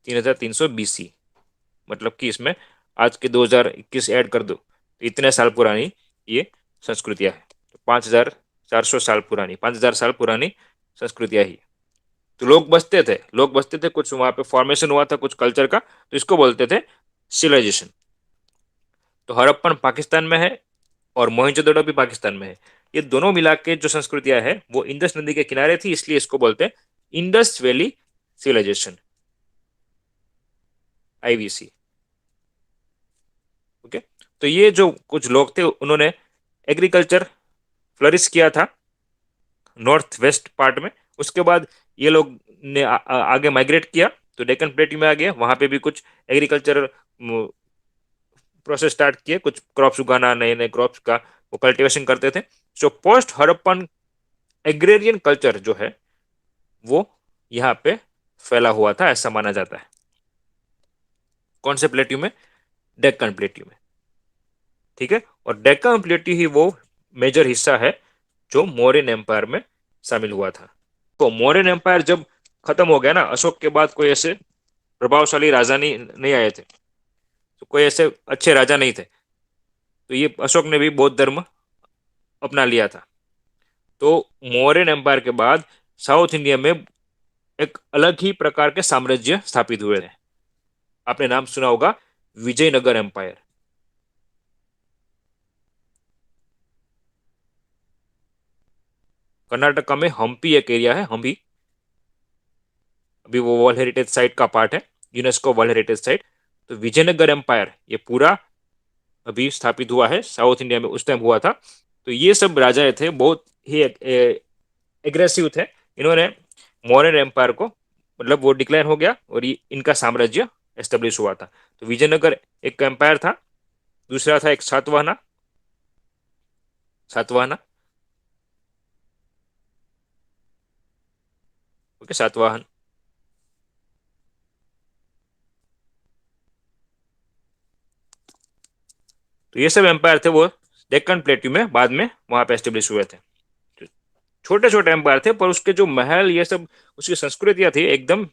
3300 BC, मतलब कि इसमें आज के 2021 ऐड कर दो तो इतने साल पुरानी ये संस्कृतियां हैं। तो 5400 साल पुरानी, 5000 साल पुरानी संस्कृतियां ही। तो लोग बसते थे, लोग बसते थे, कुछ वहां पे फॉर्मेशन हुआ था कुछ कल्चर का, तो इसको बोलते थे सिविलाइजेशन। तो हड़प्पन पाकिस्तान में है और मोहनजोदड़ो भी पाकिस्तान में है। ये दोनों मिला के जो संस्कृतियां हैं वो इंडस नदी के किनारे थी, इसलिए इसको बोलते हैं Indus valley civilisation, IVC। Okay, तो ये जो कुछ लोग थे उन्होंने एग्रीकल्चर फ्लरिश किया था नॉर्थ वेस्ट पार्ट में। उसके बाद ये लोग ने आगे माइग्रेट किया, तो डेक्कन प्लेट्यू में आ गया, वहां पे भी कुछ एग्रीकल्चर प्रोसेस स्टार्ट किए, कुछ क्रॉप्स उगाना, नए नए क्रॉप्स का वो कल्टीवेशन करते थे। So post Harappan agrarian culture जो है वो यहाँ पे फैला हुआ था, ऐसा माना जाता है। कौन से प्लेट्यू में? डेक्कन प्लेट्यू में। ठीक है, और डेक्कन प्लेट्यू ही वो मेजर हिस्सा है जो मौर्यन एम्पायर में शामिल हुआ था। तो मौर्यन एम्पायर जब खत्म हो गया ना, अशोक के बाद कोई ऐसे प्रभावशाली राजा नहीं आए थे, तो कोई ऐसे अच्छे राजा नहीं थे, तो ये अशोक ने भी बौद्ध धर्म अपना लिया था। तो मौर्यन एम्पायर के बाद साउथ इंडिया में एक अलग ही प्रकार के साम्राज्य स्थापित हुए थे। आपने नाम सुना होगा, विजयनगर एम्पायर। कर्नाटका में हम्पी एक एरिया है, हम्पी, अभी वो वर्ल्ड हेरिटेज साइट का पार्ट है, यूनेस्को वर्ल्ड हेरिटेज साइट। तो विजयनगर एम्पायर ये पूरा अभी स्थापित हुआ है साउथ इंडिया में, उस टाइम हुआ था। तो ये सब राजाएं थे, बहुत ही एग्रेसिव थे। इन्होंने मौर्यन एम्पायर को, मतलब वो डिक्लाइन हो गया और ये इनका साम्राज्य एस्टेब्लिश हुआ था। तो विजयनगर एक एम्पायर था। दूसरा था एक सातवाहना। सातवाहना, ओके, सातवाहन। तो ये सब एम्पायर थे, वो डेक्कन प्लेट्यू में बाद में वहां पे एस्टेब्लिश हुए थे। छोटे छोटे एम्पायर थे, पर उसके जो महल ये सब, उसकी संस्कृतियां थी एकदम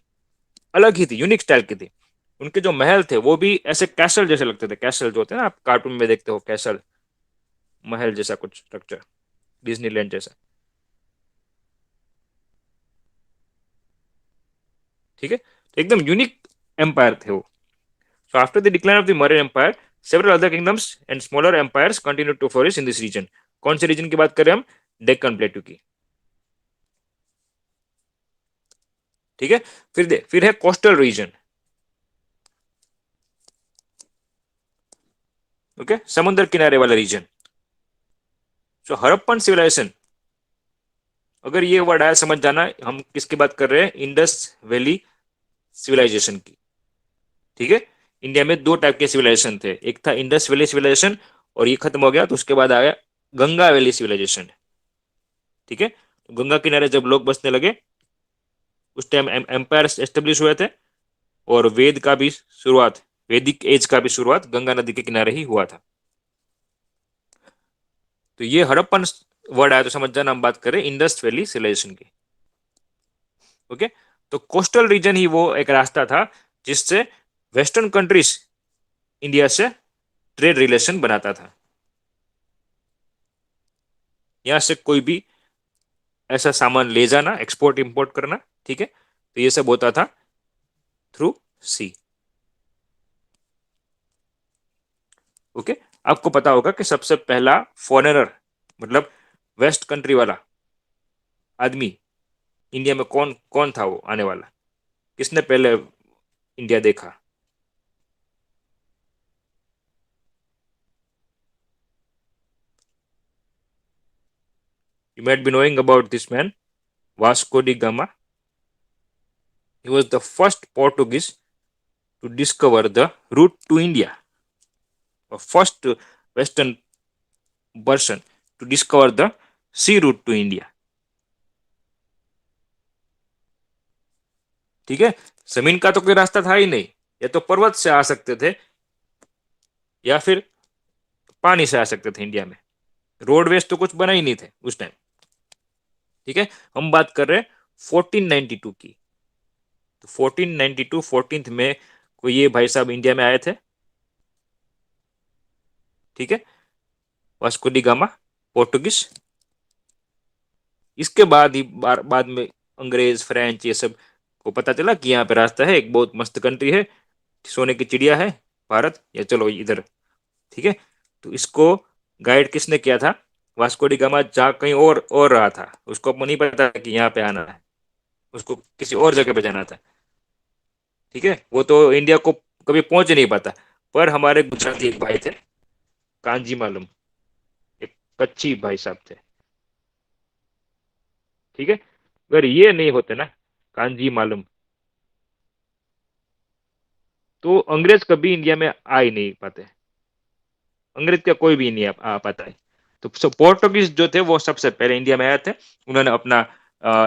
अलग ही थी, यूनिक स्टाइल की थी। उनके जो महल थे वो भी ऐसे कैसल जैसे लगते थे, कैसल जो होते हैं ना आप कार्टून में देखते हो, कैसल, महल जैसा कुछ स्ट्रक्चर, डिज्नीलैंड जैसा। ठीक है, तो एकदम यूनिक एम्पायर थे वो। So after the decline of the Mauryan empire, several other kingdoms and smaller empires continue to flourish in this region. कौन से रीजन की बात करें हम? डेक्कन प्लेटू की। ठीक है, फिर है कोस्टल रीजन। ओके, समुद्र किनारे वाला रीजन। सो हड़प्पन सिविलाइजेशन, अगर ये वर्ड आया समझ जाना हम किसकी बात कर रहे हैं, इंडस वैली सिविलाइजेशन की। ठीक है, इंडिया में दो टाइप के सिविलाइजेशन थे, एक था इंडस वैली सिविलाइजेशन, और ये खत्म हो गया, तो उसके बाद आ गया गंगा वैली सिविलाइजेशन। ठीक है, तो गंगा किनारे जब लोग बसने लगे, उस टाइम एम्पायर एस्टेब्लिश हुए थे, और वेद का भी शुरुआत, वैदिक एज का भी शुरुआत गंगा नदी के किनारे ही हुआ था। तो ये हड़प्पन वर्ड आया तो समझ जाना हम बात करें इंडस वैली सिविलाइजेशन की। ओके, तो कोस्टल रीजन ही वो एक रास्ता था जिससे वेस्टर्न कंट्रीज इंडिया से ट्रेड रिलेशन बनाता था। यहाँ से कोई भी ऐसा सामान ले जाना, एक्सपोर्ट इंपोर्ट करना, ठीक है, तो ये सब होता था थ्रू सी। ओके, आपको पता होगा कि सबसे पहला फॉरेनर, मतलब वेस्ट कंट्री वाला आदमी इंडिया में कौन कौन था, वो आने वाला, किसने पहले इंडिया देखा? You might be knowing about this man, Vasco da Gama. He was the first Portuguese to discover the route to India, the first Western person to discover the sea route to India. ठीक है, जमीन का तो कोई रास्ता था ही नहीं, या तो पर्वत से आ सकते थे या फिर पानी से आ सकते थे इंडिया में। रोडवेज तो कुछ बना ही नहीं थे उस टाइम। ठीक है, हम बात कर रहे हैं 1492 की। तो 1492 14th में कोई ये भाई साहब इंडिया में आए थे। ठीक है, वास्को डी गामा, पोर्टुगीज। इसके बाद ही बाद में अंग्रेज, फ्रेंच, ये सब को पता चला कि यहाँ पे रास्ता है, एक बहुत मस्त कंट्री है, सोने की चिड़िया है भारत, या चलो इधर। ठीक है, तो इसको गाइड किसने किया था? वास्को डी गामा जहाँ कहीं और रहा था, उसको नहीं पता कि यहाँ पे आना है, उसको किसी और जगह पे जाना था। ठीक है, वो तो इंडिया को कभी पहुंच नहीं पाता। पर हमारे गुजराती एक भाई थे, कांजी मालूम, एक कच्ची भाई साहब थे। ठीक है, अगर ये नहीं होते ना, कांजी मालूम, तो अंग्रेज कभी इंडिया में आ ही नहीं पाते। अंग्रेज का कोई भी नहीं आ पाता है। तो पोर्टुगीज जो थे वो सबसे पहले इंडिया में आए थे। उन्होंने अपना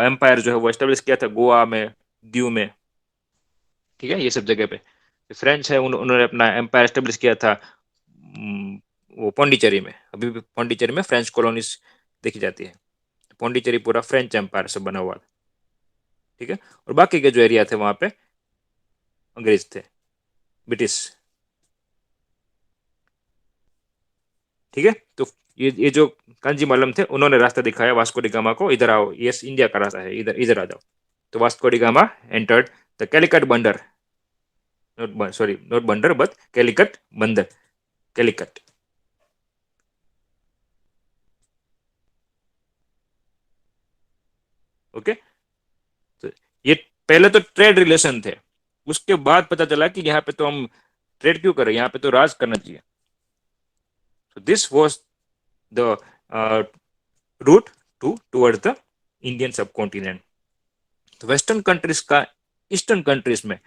एम्पायर जो है वो एस्टेब्लिश किया था गोवा में, दीव में। ठीक है, ये सब जगह पे। फ्रेंच है, उन्होंने अपना एम्पायर एस्टेब्लिश किया था वो पौंडीचेरी में। अभी भी पौंडीचेरी में फ्रेंच कॉलोनीज देखी जाती है। पौंडीचेरी पूरा फ्रेंच एम्पायर से बना हुआ था। ठीक है, और बाकी के जो एरिया थे वहां पे अंग्रेज थे, ब्रिटिश। ठीक है, तो ये जो कांजी मल्लम थे, उन्होंने रास्ता दिखाया वास्को डी गामा को, इधर आओ, ये इंडिया का रास्ता है, इधर इधर आ जाओ। तो Vasco D gamma entered the Calicut बंदर, नॉट सॉरी, नॉट बंदर बट कैलिकट बंदर, कैलिकट। ओके, तो ये पहले तो ट्रेड रिलेशन थे, उसके बाद पता चला कि यहाँ पे तो हम ट्रेड क्यों कर रहे हैं, यहाँ पे तो राज करना चाहिए। So this was the route to towards the Indian सब कॉन्टिनेंट। तो वेस्टर्न कंट्रीज का ईस्टर्न कंट्रीज में,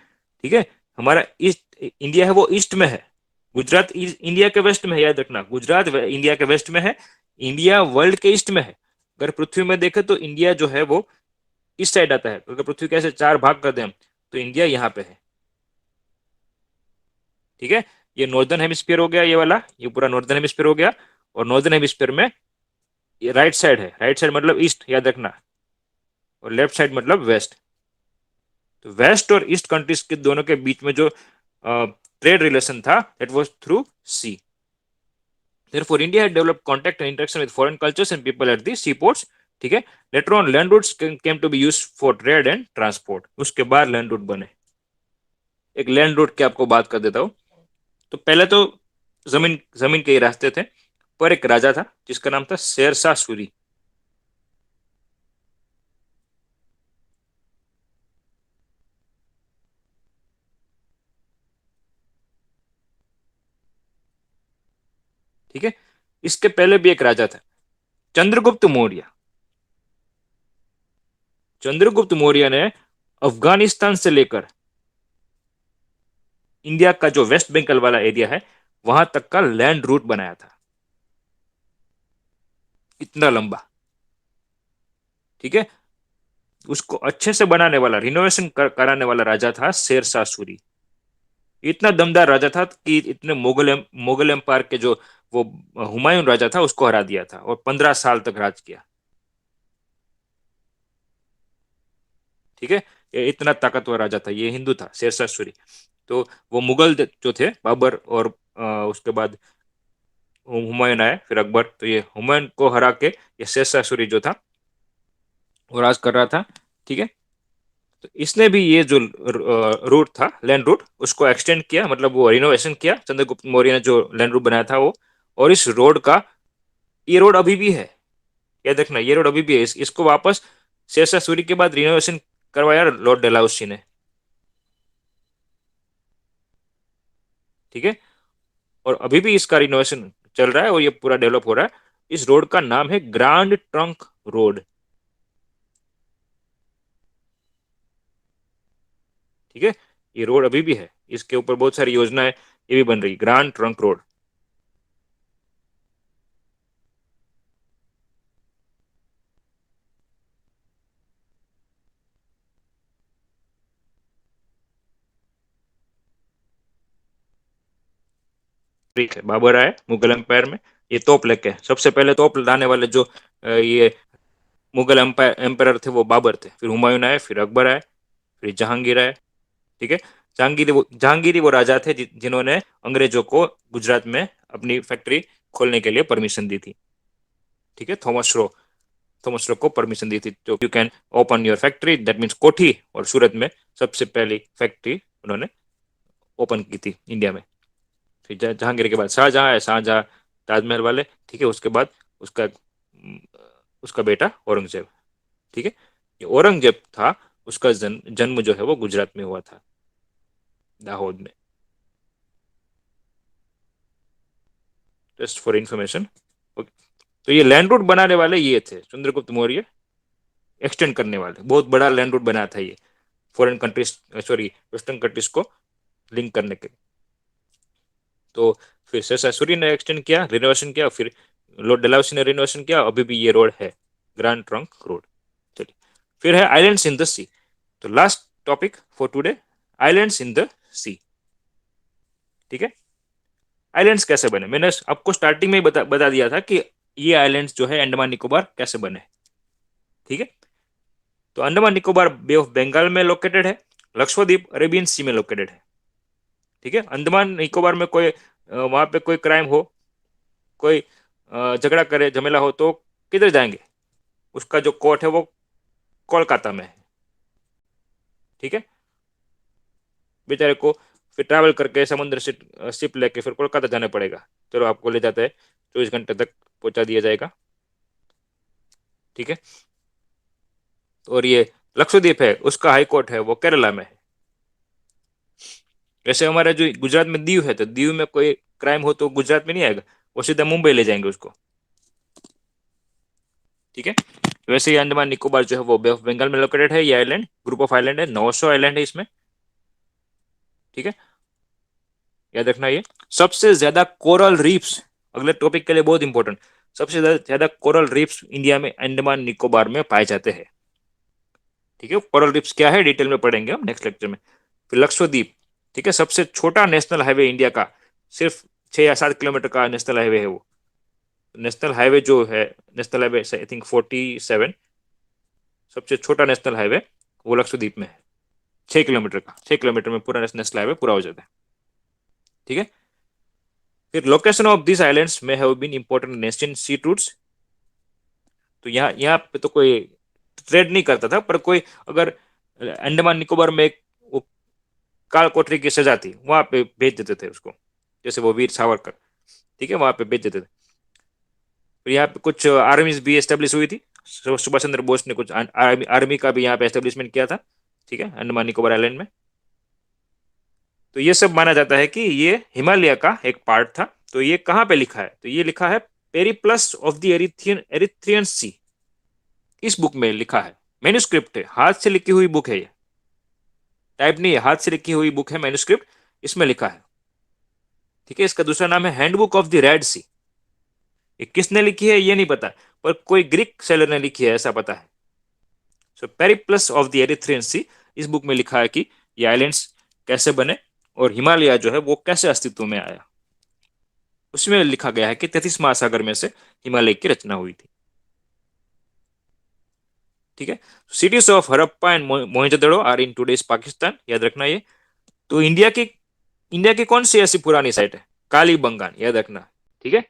ठीक है, हमारा ईस्ट इंडिया है वो ईस्ट में है, गुजरात इंडिया के वेस्ट में है, याद रखना, गुजरात इंडिया के वेस्ट में है, इंडिया वर्ल्ड के ईस्ट में है। अगर पृथ्वी में देखें तो इंडिया जो है वो इस साइड आता है, तो अगर पृथ्वी के ऐसे चार भाग कर दें हम, तो इंडिया यहाँ पे है, ठीक है। ये नॉर्दर्न हेमिस्फीयर हो गया, ये वाला, ये पूरा नॉर्दर्न हेमिस्फीयर हो गया। और नॉर्दर्न हेमिस्फीयर में ये राइट साइड है, राइट साइड मतलब ईस्ट, याद रखना, और लेफ्ट साइड मतलब वेस्ट। तो वेस्ट और ईस्ट कंट्रीज के दोनों के बीच में जो ट्रेड रिलेशन था, that was through sea. Therefore, India had developed contact and interaction with foreign cultures and people at the seaports. ठीक है। Later on land routes came to be use for trade and transport. उसके बाद लैंड रूट बने। एक लैंड रूट की आपको बात कर देता हूँ। तो पहले तो जमीन जमीन के ही रास्ते थे, पर एक राजा था जिसका नाम था शेरशाह सूरी। ठीक है। इसके पहले भी एक राजा था, चंद्रगुप्त मौर्य। चंद्रगुप्त मौर्य ने अफगानिस्तान से लेकर इंडिया का जो वेस्ट बंगाल वाला एरिया है, वहां तक का लैंड रूट बनाया था, इतना लंबा। ठीक है। उसको अच्छे से बनाने वाला, रिनोवेशन कराने वाला राजा था शेरशाह सूरी। इतना दमदार राजा था कि इतने मुगल एम्पायर के जो वो हुमायूं राजा था उसको हरा दिया था, और 15 साल तक राज किया। ठीक है। ये इतना ताकतवर राजा था, ये हिंदू था शेरशाह सूरी। तो वो मुगल जो थे बाबर, और उसके बाद हुमायूं आए, फिर अकबर, तो ये हुमायूं को हरा के ये शेरशाह सूरी जो था वो राज कर रहा था। ठीक है। तो इसने भी ये जो रूट था, लैंड रूट, उसको एक्सटेंड किया, मतलब वो रिनोवेशन किया चंद्रगुप्त मौर्य ने जो लैंड रूट बनाया था वो। और इस रोड का, ये रोड अभी भी है, याद रखना, ये रोड अभी भी है। इसको वापस शेरशाह सूरी के बाद रिनोवेशन करवाया लॉर्ड डलहौसी ने। ठीक है। और अभी भी इसका रिनोवेशन चल रहा है और ये पूरा डेवलप हो रहा है। इस रोड का नाम है ग्रांड ट्रंक रोड। ठीक है। ये रोड अभी भी है, इसके ऊपर बहुत सारी योजनाएं ये भी बन रही, ग्रांड ट्रंक रोड। ठीक है। बाबर आए मुगल एम्पायर में, ये तोप लेके, सबसे पहले तोप लाने वाले जो ये मुगल एम्पायर एम्पायर थे वो बाबर थे। फिर हुमायूं आए, फिर अकबर आए, फिर जहांगीर आए। ठीक है। जहांगीरी वो राजा थे जिन्होंने अंग्रेजों को गुजरात में अपनी फैक्ट्री खोलने के लिए परमिशन दी थी। ठीक है। थॉमस रो को परमिशन दी थी, तो you can open your factory, that means कोठी। और सूरत में सबसे पहली फैक्ट्री उन्होंने ओपन की थी इंडिया में। फिर जहांगीर के बाद शाहजहां है, शाहजहां ताजमहल वाले। ठीक है। उसके बाद उसका उसका बेटा औरंगजेब। ठीक है। ये औरंगजेब था, उसका जन्म जो है वो गुजरात में हुआ था, दाहोद में। Just for information. तो ये लैंड रूट बनाने वाले ये थे चंद्रगुप्त मौर्य, एक्सटेंड करने वाले, बहुत बड़ा लैंड रूट बनाया था ये, foreign countries, sorry, western countries को लिंक करने के लिए। तो फिर शेरशाह सूरी ने एक्सटेंड किया, रिनोवेशन किया, फिर लॉर्ड डलहौसी ने रिनोवेशन किया, अभी भी ये रोड है, ग्रैंड ट्रंक रोड। चलिए, फिर है आइलैंड्स इन द सी। तो last topic for today, islands in the sea. ठीक है। आइलैंड्स कैसे बने, मैंने आपको स्टार्टिंग में ही बता दिया था कि ये आइलैंड्स जो है अंडमान निकोबार कैसे बने। ठीक है। तो अंडमान निकोबार बे ऑफ बंगाल में लोकेटेड है, लक्षद्वीप अरेबियन सी में लोकेटेड है। ठीक है। अंडमान निकोबार में कोई वहां पे कोई क्राइम हो, कोई झगड़ा करे, झमेला हो, तो किधर जाएंगे, उसका जो कोर्ट है वो कोलकाता में है। ठीक है। बेचारे को फिर ट्रैवल करके समुद्र से शिप लेके फिर कोलकाता जाना पड़ेगा। चलो, आपको ले जाते हैं, 24 घंटे तक पहुंचा दिया जाएगा। ठीक है। और ये लक्षद्वीप है उसका हाई कोर्ट है वो केरला में है। वैसे हमारे जो गुजरात में दीव है, तो दीव में कोई क्राइम हो तो गुजरात में नहीं आएगा, वो सीधा मुंबई ले जाएंगे उसको। ठीक है। वैसे ही अंडमान निकोबार जो है वो बे ऑफ बंगाल में लोकेटेड है, ये आइलैंड ग्रुप ऑफ आइलैंड है, 900 आइलैंड है इसमें। ठीक है, याद रखना ये। सबसे ज्यादा कोरल रीफ्स, अगले टॉपिक के लिए बहुत इंपॉर्टेंट, सबसे ज्यादा कोरल रीफ्स इंडिया में अंडमान निकोबार में पाए जाते हैं। ठीक है, कोरल रीफ्स क्या है डिटेल में पढ़ेंगे हम नेक्स्ट लेक्चर में। फिर लक्षद्वीप, ठीक है, सबसे छोटा नेशनल हाईवे इंडिया का, सिर्फ 6 या 7 किलोमीटर का नेशनल हाईवे है वो। नेशनल हाईवे जो है, नेशनल हाईवे आई थिंक 47, सबसे छोटा नेशनल हाईवे वो लक्षद्वीप में है, 6 किलोमीटर का। 6 किलोमीटर में पूरा नेशनल हाईवे पूरा हो जाता है। ठीक है। फिर लोकेशन ऑफ दिस आइलैंड्स में have been important nation sea routes. तो यहाँ यहाँ पे तो कोई ट्रेड नहीं करता था, पर कोई अगर अंडमान निकोबार में एक वो काल कोठरी की सजा थी, वहां पे भेज देते थे उसको, जैसे वो वीर सावरकर। ठीक है, वहां पे भेज देते थे। फिर यहाँ पे कुछ आर्मीज भी एस्टेब्लिश हुई थी, सुभाष चंद्र बोस ने कुछ आर्मी का भी यहाँ पे एस्टेब्लिशमेंट किया था। ठीक है, अंडमान निकोबार आइलैंड में। तो ये सब माना जाता है कि ये हिमालय का एक पार्ट था। तो ये कहाँ पे लिखा है, तो ये लिखा है पेरिप्लस ऑफ द एरिथ्रियन सी, इस बुक में लिखा है। मैन्युस्क्रिप्ट है, हाथ से लिखी हुई बुक है ये, टाइप नहीं है, हाथ से लिखी हुई बुक है, मैन्युस्क्रिप्ट, इसमें लिखा है। ठीक है, इसका दूसरा नाम है हैंडबुक ऑफ द रेड सी। ये किसने लिखी है ये नहीं पता, पर कोई ग्रीक सेलर ने लिखी है ऐसा पता है। सो पेरिप्लस ऑफ द एरिथ्रियन सी, इस बुक में लिखा है कि ये आइलैंड्स कैसे बने और हिमालय जो है वो कैसे अस्तित्व में आया। उसमें लिखा गया है कि 33 महासागर में से हिमालय की रचना हुई थी। ठीक है। Cities of Harappa and Mohenjodaro are in today's Pakistan, याद रखना ये। तो इंडिया की कौन सी ऐसी पुरानी साइट है, कालीबंगान, याद रखना। ठीक है।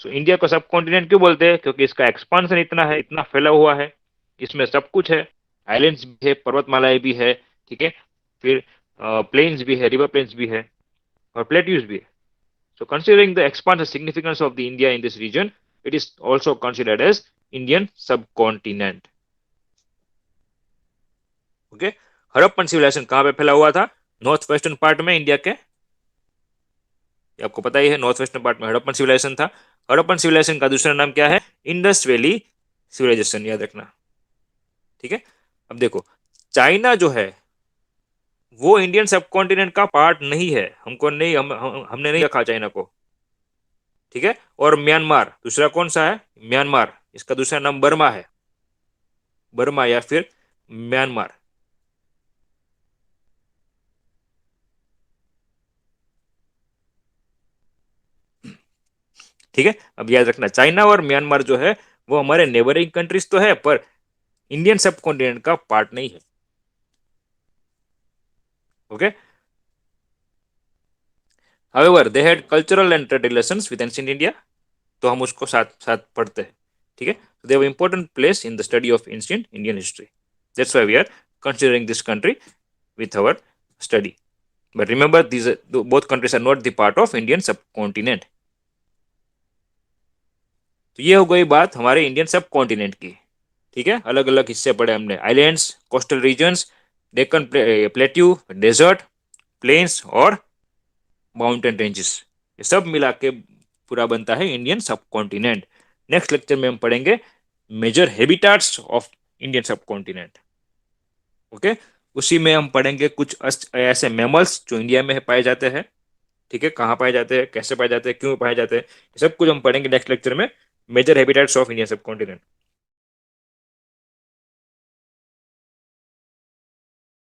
सो इंडिया को सब कॉन्टिनेंट क्यों बोलते हैं, क्योंकि इसका एक्सपांशन इतना है, इतना फैला हुआ है, इसमें सब कुछ है। आइलैंड्स भी है, पर्वतमालाएं भी है। ठीक है। फिर प्लेन्स भी है, रिवर प्लेन्स भी है, और प्लेट्यूज भी है। So considering the expansive significance of the India in this region, it is also considered as Indian subcontinent. Okay. Harappan civilisation कहाँ पे फैला हुआ था, नॉर्थ वेस्टर्न पार्ट में इंडिया के। ये आपको पता ही है, नॉर्थ वेस्टर्न पार्ट में हड़प्पन सिविलाइजेशन था। हड़प्पन सिविलाइजेशन का दूसरा नाम क्या है, इंडस वैली सिविलाइजेशन, याद रखना। ठीक है। अब देखो, चाइना जो है वो इंडियन सब कॉन्टिनेंट का पार्ट नहीं है, हमको नहीं हमने नहीं रखा चाइना को। ठीक है। और म्यांमार दूसरा कौन सा है, म्यांमार, इसका दूसरा नाम बर्मा है, बर्मा या फिर म्यांमार। ठीक है। अब याद रखना, चाइना और म्यांमार जो है वो हमारे नेबरिंग कंट्रीज तो है, पर इंडियन सब कॉन्टिनेंट का पार्ट नहीं है। Okay. However they had cultural and trade relations with ancient India, तो हम उसको साथ साथ पढ़ते हैं। ठीक है। They have important place in the study of ancient Indian history, that's why we are considering this country with our study. But remember, both countries are not the part of Indian subcontinent. तो ये हो गई बात हमारे इंडियन सब कॉन्टिनेंट की। ठीक है, अलग अलग हिस्से पढ़े हमने, islands, coastal regions, Deccan plateau, desert, plains और माउंटेन रेंजेस, ये सब मिला के पूरा बनता है इंडियन सब कॉन्टिनेंट। नेक्स्ट लेक्चर में हम पढ़ेंगे मेजर हैबिटाट्स ऑफ इंडियन सब कॉन्टिनेंट। ओके। उसी में हम पढ़ेंगे कुछ ऐसे मैमल्स जो इंडिया में पाए जाते हैं। ठीक है, कहाँ पाए जाते हैं, कैसे पाए जाते हैं, क्यों पाए जाते हैं, ये सब कुछ हम पढ़ेंगे नेक्स्ट लेक्चर में, मेजर हैबिटेट्स ऑफ इंडिया सब कॉन्टिनेंट।